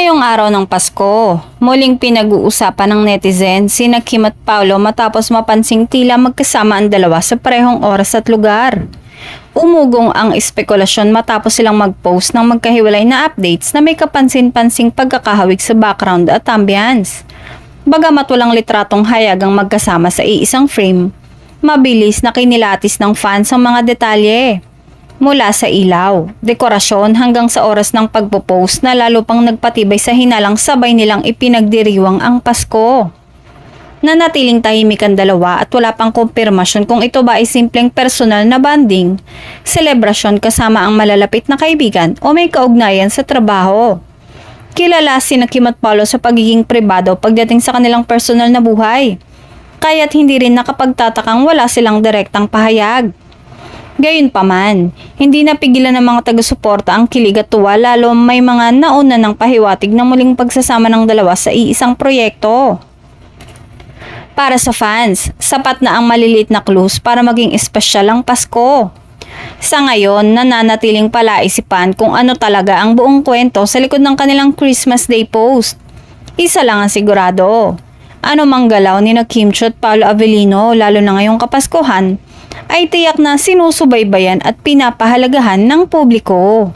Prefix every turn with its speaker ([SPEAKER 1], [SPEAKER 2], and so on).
[SPEAKER 1] Ngayong araw ng Pasko, muling pinag-uusapan ng netizen sina Kim at Paolo matapos mapansing tila magkasama ang dalawa sa parehong oras at lugar. Umugong ang espekulasyon matapos silang mag-post ng magkahiwalay na updates na may kapansin-pansing pagkakahawig sa background at ambience. Bagamat walang litratong hayag ang magkasama sa iisang frame, mabilis na kinilatis ng fans ang mga detalye. Mula sa ilaw, dekorasyon hanggang sa oras ng pagpo-post na lalo pang nagpatibay sa hinalang sabay nilang ipinagdiriwang ang Pasko. Nanatiling tahimik ang dalawa at wala pang kumpirmasyon kung ito ba ay simpleng personal na bonding, selebrasyon kasama ang malalapit na kaibigan o may kaugnayan sa trabaho. Kilala sina Kim at Paolo sa pagiging pribado pagdating sa kanilang personal na buhay, kaya't hindi rin nakapagtatakang wala silang direktang pahayag. Gayunpaman, hindi napigilan ng mga taga-suporta ang kilig at tuwa lalo may mga nauna ng pahiwatig ng muling pagsasama ng dalawa sa iisang proyekto. Para sa fans, sapat na ang maliliit na clues para maging espesyal ang Pasko. Sa ngayon, nananatiling palaisipan kung ano talaga ang buong kwento sa likod ng kanilang Christmas Day post. Isa lang ang sigurado. Ano mang galaw ni Kim Chiu at Paolo Avellino lalo na ngayong Kapaskuhan, ay tiyak na sinusubaybayan at pinapahalagahan ng publiko.